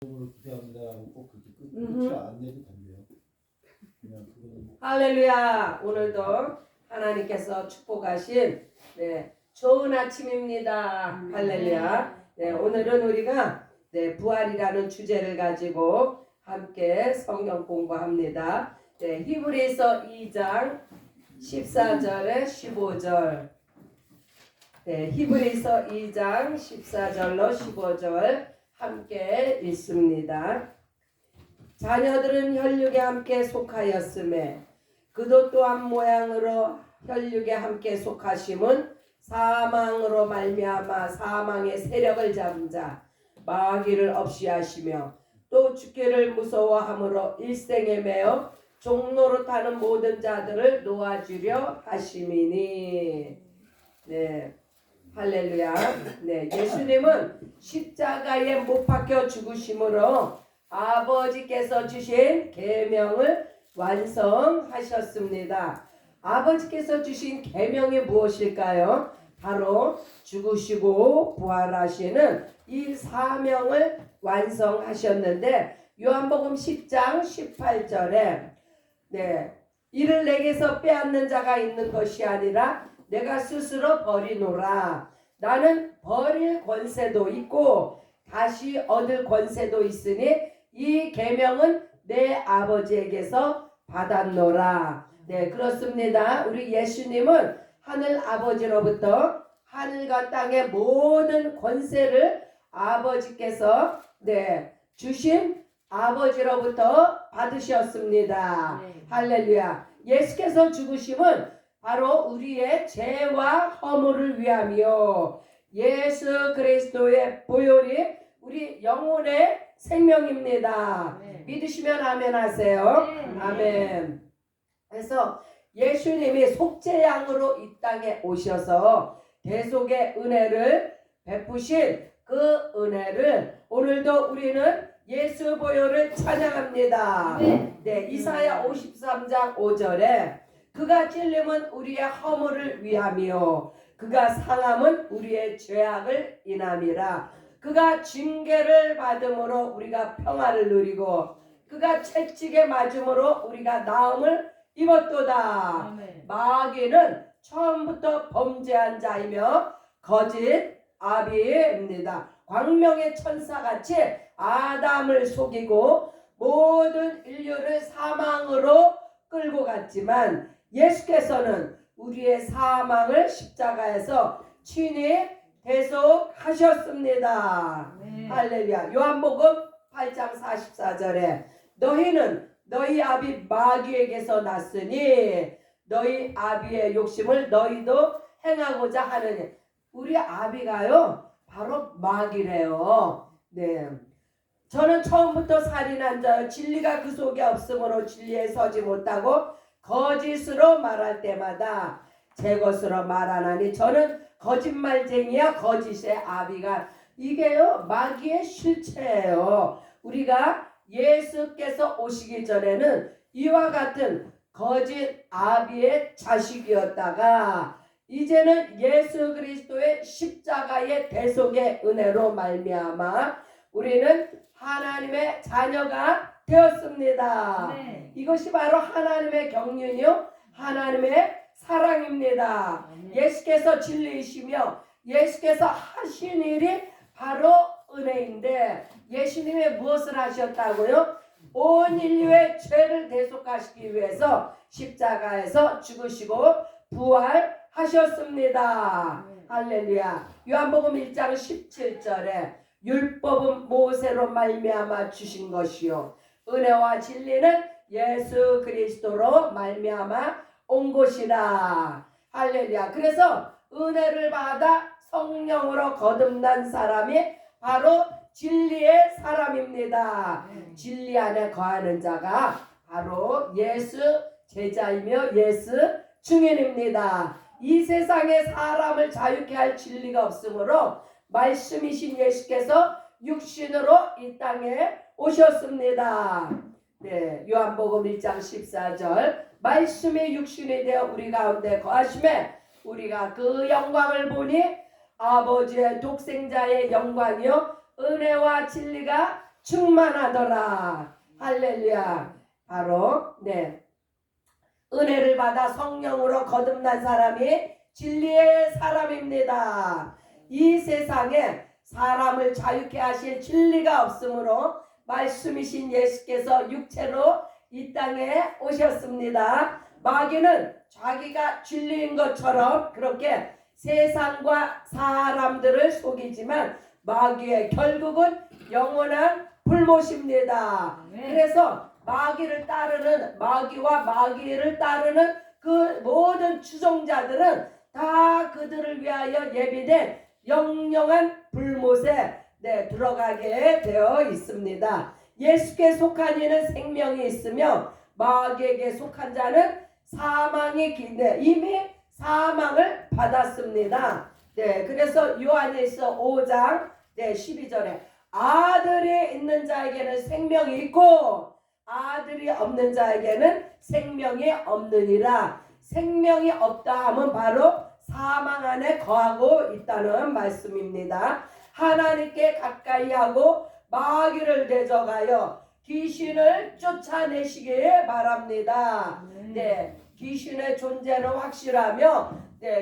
기대합니다라고 꼭 그렇게 끝을 안 내도 된대요. 그냥 그거는 할렐루야. 오늘도 하나님께서 축복하신 좋은 아침입니다. 할렐루야. 오늘은 우리가 부활이라는 주제를 가지고 함께 성경 공부합니다. 히브리서 2장 14절에 15절. 히브리서 2장 14절로 15절 함께 읽습니다. 자녀들은 혈육에 함께 속하였음에 그도 또한 모양으로 혈육에 함께 속하심은 사망으로 말미암아 사망의 세력을 잡은 자 마귀를 없이 하시며 또 죽기를 무서워함으로 일생에 매어 종로로 타는 모든 자들을 놓아주려 하심이니. 할렐루야. 예수님은 십자가에 못 박혀 죽으심으로 아버지께서 주신 계명을 완성하셨습니다. 아버지께서 주신 계명이 무엇일까요? 바로 죽으시고 부활하시는 이 사명을 완성하셨는데 요한복음 10장 18절에 이를 내게서 빼앗는 자가 있는 것이 아니라 내가 스스로 버리노라. 나는 버릴 권세도 있고 다시 얻을 권세도 있으니 이 계명은 내 아버지에게서 받았노라. 그렇습니다. 우리 예수님은 하늘 아버지로부터 하늘과 땅의 모든 권세를 아버지께서 주신 아버지로부터 받으셨습니다. 할렐루야. 예수께서 죽으심은 바로 우리의 죄와 허물을 위함이요 예수 그리스도의 보혈이 우리 영혼의 생명입니다. 믿으시면 아멘 하세요. 아멘. 그래서 예수님이 속죄양으로 이 땅에 오셔서 대속의 은혜를 베푸신 그 은혜를 오늘도 우리는 예수 보혈을 찬양합니다. 이사야 53장 5절에 그가 찔림은 우리의 허물을 위함이요 그가 상함은 우리의 죄악을 인함이라. 그가 징계를 받음으로 우리가 평화를 누리고 그가 채찍에 맞음으로 우리가 나음을 입었도다. 아멘. 마귀는 처음부터 범죄한 자이며 거짓 아비입니다. 광명의 천사같이 아담을 속이고 모든 인류를 사망으로 끌고 갔지만 예수께서는 우리의 사망을 십자가에서 친히 대속하셨습니다. 할렐루야. 요한복음 8장 44절에 너희는 너희 아비 마귀에게서 났으니 너희 아비의 욕심을 너희도 행하고자 하느니. 우리 아비가요 바로 마귀래요. 저는 처음부터 살인한 자여 진리가 그 속에 없으므로 진리에 서지 못하고 거짓으로 말할 때마다 제 것으로 말하나니 저는 거짓말쟁이야 거짓의 아비가. 이게요 마귀의 실체예요. 우리가 예수께서 오시기 전에는 이와 같은 거짓 아비의 자식이었다가 이제는 예수 그리스도의 십자가의 대속의 은혜로 말미암아 우리는 하나님의 자녀가 되었습니다. 이것이 바로 하나님의 경륜이요 하나님의 사랑입니다. 예수께서 진리이시며 예수께서 하신 일이 바로 은혜인데 예수님이 무엇을 하셨다고요? 온 인류의 죄를 대속하시기 위해서 십자가에서 죽으시고 부활하셨습니다. 할렐루야. 요한복음 1장 17절에 율법은 모세로 말미암아 주신 것이요 은혜와 진리는 예수 그리스도로 말미암아 온 것이라. 할렐루야. 그래서 은혜를 받아 성령으로 거듭난 사람이 바로 진리의 사람입니다. 진리 안에 거하는 자가 바로 예수 제자이며 예수 증인입니다. 이 세상에 사람을 자유케 할 진리가 없으므로 말씀이신 예수께서 육신으로 이 땅에 오셨습니다. 요한복음 1장 14절 말씀이 육신이 되어 우리 가운데 거하심에 우리가 그 영광을 보니 아버지의 독생자의 영광이요 은혜와 진리가 충만하더라. 할렐루야. 바로 은혜를 받아 성령으로 거듭난 사람이 진리의 사람입니다. 이 세상에 사람을 자유케 하실 진리가 없으므로 말씀이신 예수께서 육체로 이 땅에 오셨습니다. 마귀는 자기가 진리인 것처럼 그렇게 세상과 사람들을 속이지만 마귀의 결국은 영원한 불못입니다. 그래서 마귀와 마귀를 따르는 그 모든 추종자들은 다 그들을 위하여 예비된 영영한 불못에 들어가게 되어 있습니다. 예수께 속한 이는 생명이 있으며 마귀에게 속한 자는 사망이 이미 사망을 받았습니다. 그래서 요한일서 5장 12절에 아들이 있는 자에게는 생명이 있고 아들이 없는 자에게는 생명이 없느니라. 생명이 없다 하면 바로 사망 안에 거하고 있다는 말씀입니다. 하나님께 가까이 하고 마귀를 대적하여 귀신을 쫓아내시길 바랍니다. 귀신의 존재는 확실하며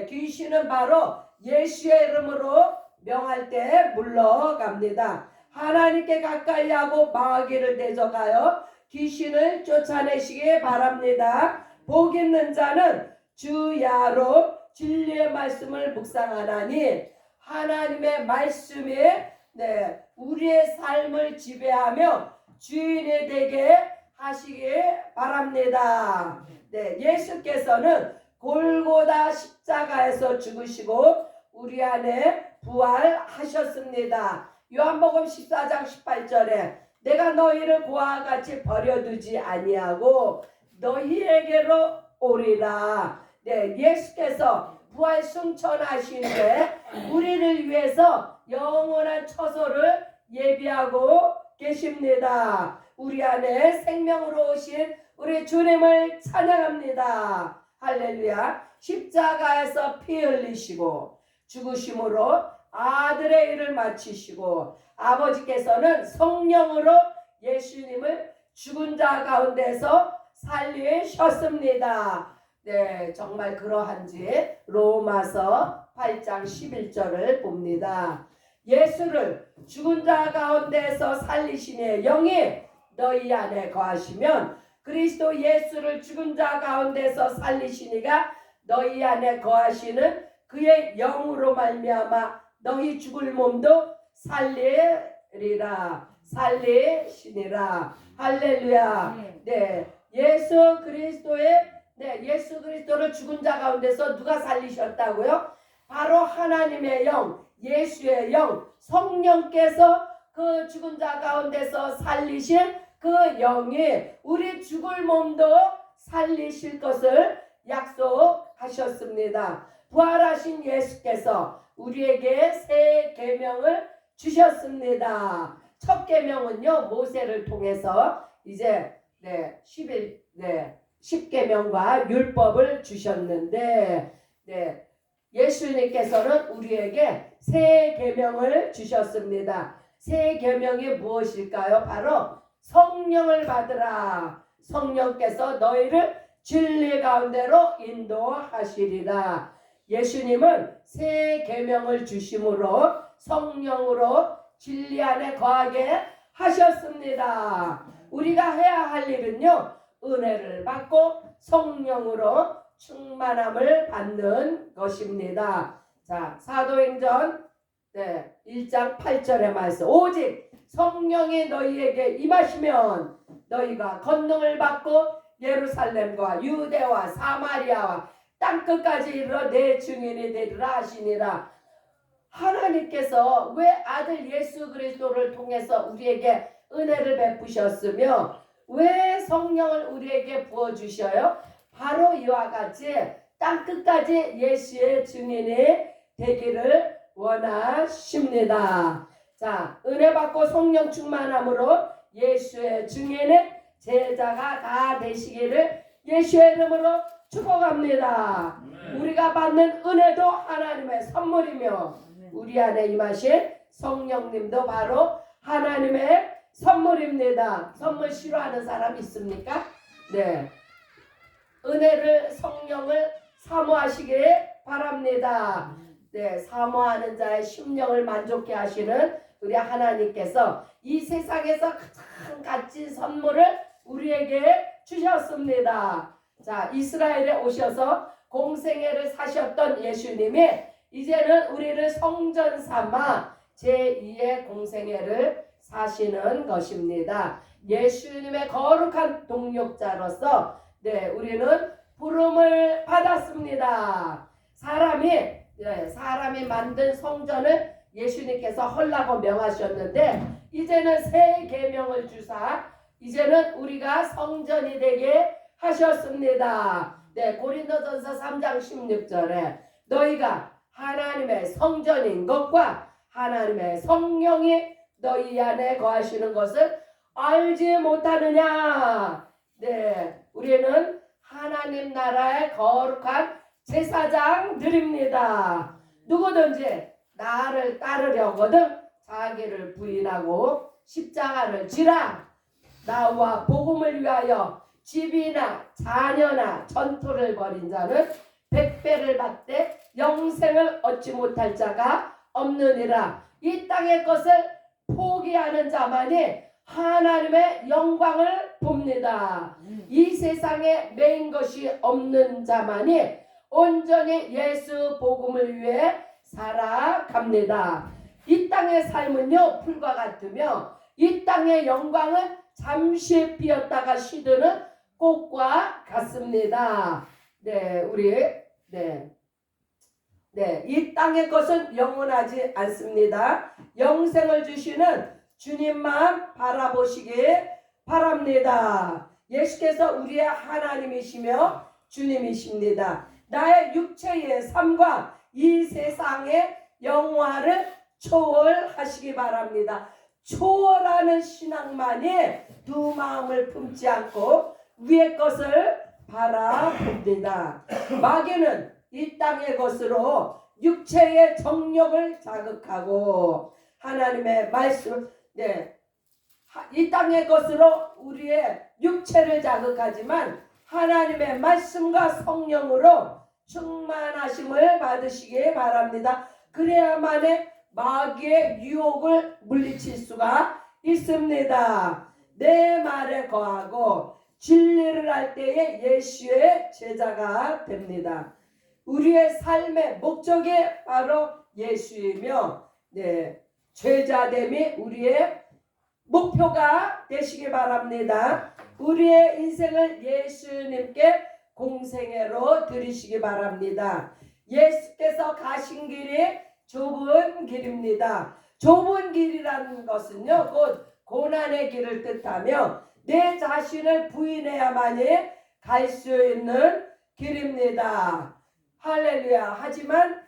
귀신은 바로 예수의 이름으로 명할 때 물러갑니다. 하나님께 가까이 하고 마귀를 대적하여 귀신을 쫓아내시길 바랍니다. 복 있는 자는 주야로 진리의 말씀을 묵상하나니 하나님의 말씀이 우리의 삶을 지배하며 주인이 되게 하시길 바랍니다. 예수께서는 골고다 십자가에서 죽으시고 우리 안에 부활하셨습니다. 요한복음 14장 18절에 내가 너희를 고아와 같이 버려두지 아니하고 너희에게로 오리라. 예수께서 부활 승천하시는데 우리를 위해서 영원한 처소를 예비하고 계십니다. 우리 안에 생명으로 오신 우리 주님을 찬양합니다. 할렐루야. 십자가에서 피 흘리시고 죽으심으로 아들의 일을 마치시고 아버지께서는 성령으로 예수님을 죽은 자 가운데서 살리셨습니다. 정말 그러한지 로마서 8장 11절을 봅니다. 예수를 죽은 자 가운데서 살리시니 영이 너희 안에 거하시면 그리스도 예수를 죽은 자 가운데서 살리시니가 너희 안에 거하시는 그의 영으로 말미암아 너희 죽을 몸도 살리시니라. 할렐루야. 예수 그리스도를 죽은 자 가운데서 누가 살리셨다고요? 바로 하나님의 영, 예수의 영, 성령께서 그 죽은 자 가운데서 살리신 그 영이 우리 죽을 몸도 살리실 것을 약속하셨습니다. 부활하신 예수께서 우리에게 새 계명을 주셨습니다. 첫 계명은요 모세를 통해서 이제 10계명과 율법을 주셨는데 예수님께서는 우리에게 새 계명을 주셨습니다. 새 계명이 무엇일까요? 바로 성령을 받으라. 성령께서 너희를 진리 가운데로 인도하시리라. 예수님은 새 계명을 주심으로 성령으로 진리 안에 거하게 하셨습니다. 우리가 해야 할 일은요 은혜를 받고 성령으로 충만함을 받는 것입니다. 자, 사도행전 1장 8절의 말씀. 오직 성령이 너희에게 임하시면 너희가 권능을 받고 예루살렘과 유대와 사마리아와 땅끝까지 이르러 내 증인이 되리라 하시니라. 하나님께서 왜 아들 예수 그리스도를 통해서 우리에게 은혜를 베푸셨으며 왜 성령을 우리에게 부어주셔요? 바로 이와 같이 땅끝까지 예수의 증인이 되기를 원하십니다. 자, 은혜 받고 성령 충만함으로 예수의 증인의 제자가 다 되시기를 예수의 이름으로 축복합니다. 우리가 받는 은혜도 하나님의 선물이며 우리 안에 임하신 성령님도 바로 하나님의 선물입니다. 선물 싫어하는 사람 있습니까? 네. 은혜를 성령을 사모하시길 바랍니다. 네, 사모하는 자의 심령을 만족케 하시는 우리 하나님께서 이 세상에서 가장 값진 선물을 우리에게 주셨습니다. 자, 이스라엘에 오셔서 공생애를 사셨던 예수님이 이제는 우리를 성전 삼아 제2의 공생애를 사시는 것입니다. 예수님의 거룩한 동역자로서 네, 우리는 부름을 받았습니다. 사람이 만든 성전을 예수님께서 헐라고 명하셨는데 이제는 새 계명을 주사 이제는 우리가 성전이 되게 하셨습니다. 네, 고린도전서 3장 16절에 너희가 하나님의 성전인 것과 하나님의 성령이 너희 안에 거하시는 것을 알지 못하느냐. 네, 우리는 하나님 나라의 거룩한 제사장들입니다. 누구든지 나를 따르려거든 자기를 부인하고 십자가를 지라. 나와 복음을 위하여 집이나 자녀나 전토를 벌인 자는 백배를 받되 영생을 얻지 못할 자가 없느니라. 이 땅의 것을 포기하는 자만이 하나님의 영광을 봅니다. 이 세상에 매인 것이 없는 자만이 온전히 예수 복음을 위해 살아갑니다. 이 땅의 삶은요 풀과 같으며 이 땅의 영광은 잠시 피었다가 시드는 꽃과 같습니다. 네, 이 땅의 것은 영원하지 않습니다. 영생을 주시는 주님만 바라보시기 바랍니다. 예수께서 우리의 하나님이시며 주님이십니다. 나의 육체의 삶과 이 세상의 영화를 초월하시기 바랍니다. 초월하는 신앙만이 두 마음을 품지 않고 위의 것을 바라봅니다. 마귀는 이 땅의 것으로 육체의 정욕을 자극하고 하나님의 말씀, 이 땅의 것으로 우리의 육체를 자극하지만 하나님의 말씀과 성령으로 충만하심을 받으시기 바랍니다. 그래야만이 마귀의 유혹을 물리칠 수가 있습니다. 내 말에 거하고 진리를 할 때에 예수의 제자가 됩니다. 우리의 삶의 목적이 바로 예수이며 제자됨이 우리의 목표가 되시기 바랍니다. 우리의 인생을 예수님께 공생애로 드리시기 바랍니다. 예수께서 가신 길이 좁은 길입니다. 좁은 길이라는 것은요 곧 고난의 길을 뜻하며 내 자신을 부인해야만이 갈 수 있는 길입니다. 할렐루야. 하지만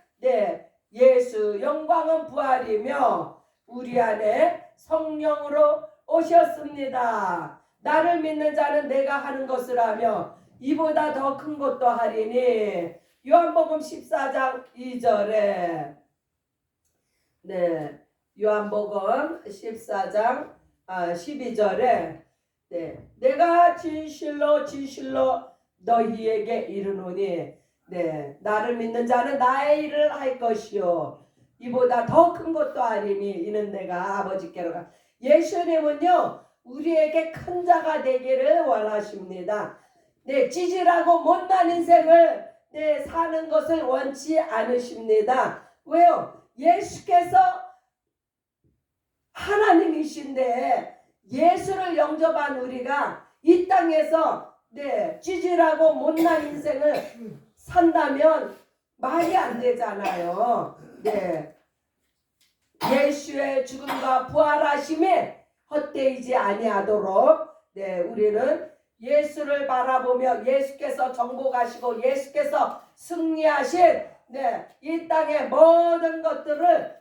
예수 영광은 부활이며 우리 안에 성령으로 오셨습니다. 나를 믿는 자는 내가 하는 것을 하며 이보다 더 큰 것도 하리니. 요한복음 14장 2절에 요한복음 14장 12절에 내가 진실로 진실로 너희에게 이르노니 나를 믿는 자는 나의 일을 할 것이요 이보다 더 큰 것도 아니니 이는 내가 아버지께로 가. 예수님은요 우리에게 큰 자가 되기를 원하십니다. 찌질하고 못난 인생을 사는 것을 원치 않으십니다. 왜요? 예수께서 하나님이신데 예수를 영접한 우리가 이 땅에서 찌질하고 못난 인생을 산다면 말이 안 되잖아요. 예수의 죽음과 부활하심에 헛되이지 아니하도록 우리는 예수를 바라보며 예수께서 정복하시고 예수께서 승리하신 이 땅의 모든 것들을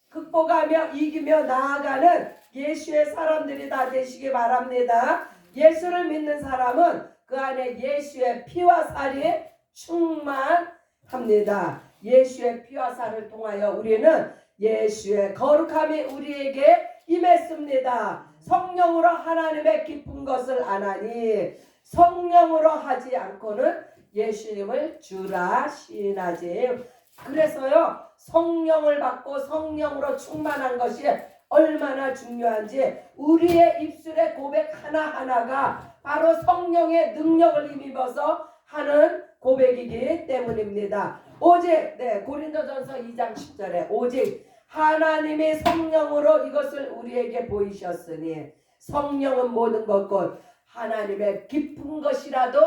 극복하며 이기며 나아가는 예수의 사람들이 다 되시기 바랍니다. 예수를 믿는 사람은 그 안에 예수의 피와 살이 충만합니다. 예수의 피와 살을 통하여 우리는 예수의 거룩함이 우리에게 임했습니다. 성령으로 하나님의 깊은 것을 아나니 성령으로 하지 않고는 예수님을 주라 시인하지. 그래서요 성령을 받고 성령으로 충만한 것이 얼마나 중요한지 우리의 입술의 고백 하나하나가 바로 성령의 능력을 힘입어서 하는 고백이기 때문입니다. 오직 고린도전서 2장 10절에 오직 하나님의 성령으로 이것을 우리에게 보이셨으니 성령은 모든 것 곧 하나님의 깊은 것이라도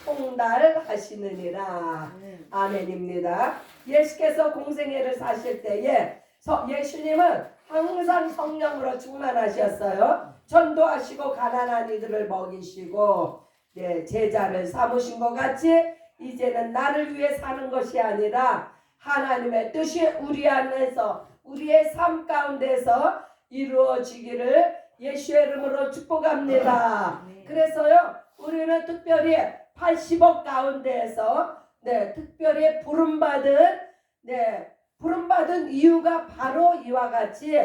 통달하시느니라. 아멘입니다. 예수께서 공생애를 사실 때에 예수님은 항상 성령으로 충만하셨어요. 전도하시고 가난한 이들을 먹이시고 제자를 삼으신 것 같이 이제는 나를 위해 사는 것이 아니라 하나님의 뜻이 우리 안에서 우리의 삶 가운데서 이루어지기를 예수의 이름으로 축복합니다. 그래서요 우리는 특별히 80억 가운데에서 특별히 부름받은 이유가 바로 이와 같이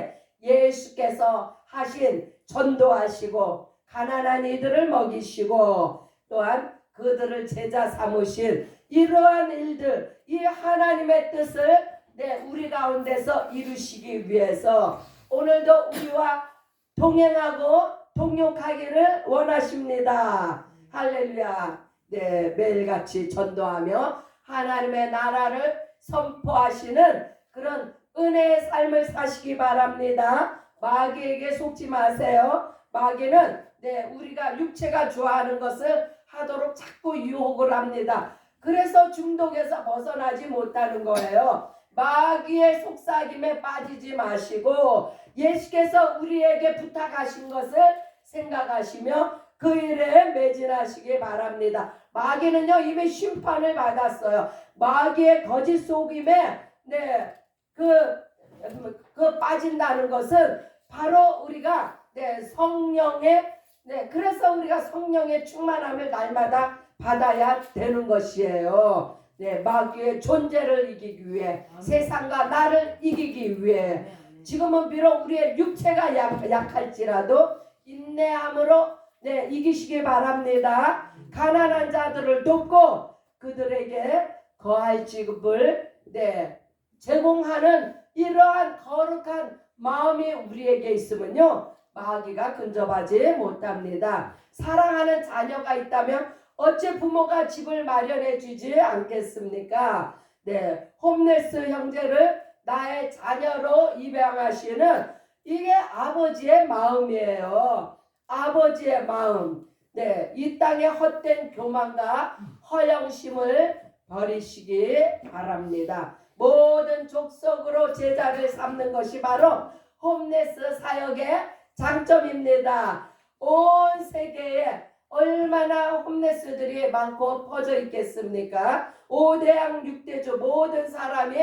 예수께서 하신 전도하시고 가난한 이들을 먹이시고 또한 그들을 제자 삼으신 이러한 일들, 이 하나님의 뜻을 우리 가운데서 이루시기 위해서 오늘도 우리와 동행하고 동역하기를 원하십니다. 할렐루야. 매일같이 전도하며 하나님의 나라를 선포하시는 그런 은혜의 삶을 사시기 바랍니다. 마귀에게 속지 마세요. 마귀는 우리가 육체가 좋아하는 것을 하도록 자꾸 유혹을 합니다. 그래서 중독에서 벗어나지 못하는 거예요. 마귀의 속삭임에 빠지지 마시고 예수께서 우리에게 부탁하신 것을 생각하시며 그 일에 매진하시기 바랍니다. 마귀는요 이미 심판을 받았어요. 마귀의 거짓 속임에 그 빠진다는 것은 바로 우리가 성령의 그래서 우리가 성령의 충만함을 날마다 받아야 되는 것이에요. 마귀의 존재를 이기기 위해 세상과 나를 이기기 위해 지금은 비록 우리의 육체가 약할지라도 인내함으로 이기시기 바랍니다. 가난한 자들을 돕고 그들에게 거할 직업을 제공하는 이러한 거룩한 마음이 우리에게 있으면요 마귀가 근접하지 못합니다. 사랑하는 자녀가 있다면 어째 부모가 집을 마련해 주지 않겠습니까? 홈레스 형제를 나의 자녀로 입양하시는 이게 아버지의 마음이에요. 아버지의 마음. 이 땅의 헛된 교만과 허영심을 버리시기 바랍니다. 모든 족속으로 제자를 삼는 것이 바로 홈레스 사역의 장점입니다. 온 세계에 얼마나 홈레스들이 많고 퍼져 있겠습니까? 5대양 6대주 모든 사람이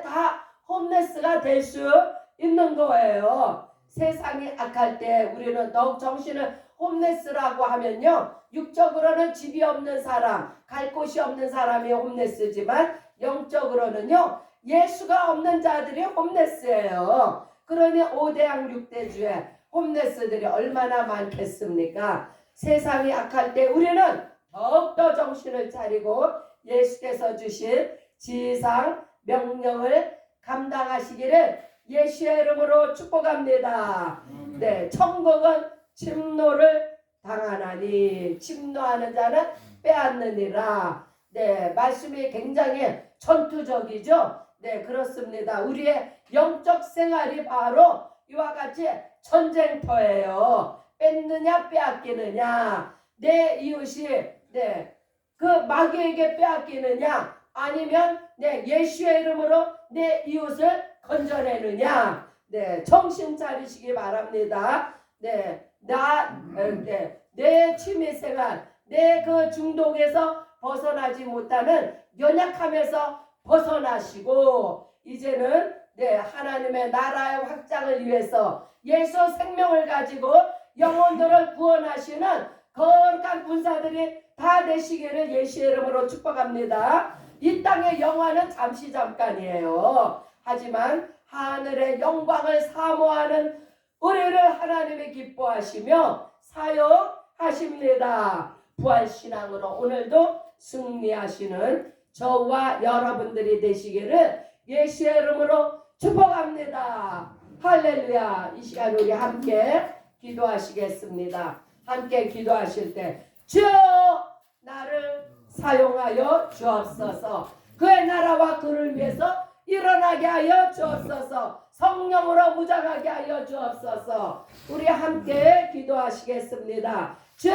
다 홈레스가 될 수 있는 거예요. 세상이 악할 때 우리는 더욱 정신을 홈레스라고 하면요 육적으로는 집이 없는 사람, 갈 곳이 없는 사람이 홈레스지만 영적으로는요 예수가 없는 자들이 홈레스예요. 그러니 5대양 6대주에 홈레스들이 얼마나 많겠습니까? 세상이 악할 때 우리는 더욱더 정신을 차리고 예수께서 주신 지상 명령을 감당하시기를 예수의 이름으로 축복합니다. 천국은 침노를 당하나니 침노하는 자는 빼앗느니라. 말씀이 굉장히 전투적이죠. 그렇습니다. 우리의 영적 생활이 바로 이와 같이 전쟁터예요. 뺏느냐 빼앗기느냐, 내 이웃이 그 마귀에게 빼앗기느냐 아니면 예수의 이름으로 내 이웃을 건져내느냐. 정신 차리시기 바랍니다. 내 취미생활, 내 그 중독에서 벗어나지 못하는 연약함에서 벗어나시고 이제는 하나님의 나라의 확장을 위해서 예수 생명을 가지고 영혼들을 구원하시는 거룩한 군사들이 다 되시기를 예수의 이름으로 축복합니다. 이 땅의 영화는 잠시 잠깐이에요. 하지만 하늘의 영광을 사모하는 우리를 하나님이 기뻐하시며 사용하십니다. 부활신앙으로 오늘도 승리하시는 저와 여러분들이 되시기를 예수의 이름으로 축복합니다. 할렐루야. 이 시간 우리 함께 기도하시겠습니다. 함께 기도하실 때 주여 나를 사용하여 주옵소서. 그의 나라와 그를 위해서 일어나게 하여 주옵소서. 성령으로 무장하게 하여 주옵소서. 우리 함께 기도하시겠습니다. 주여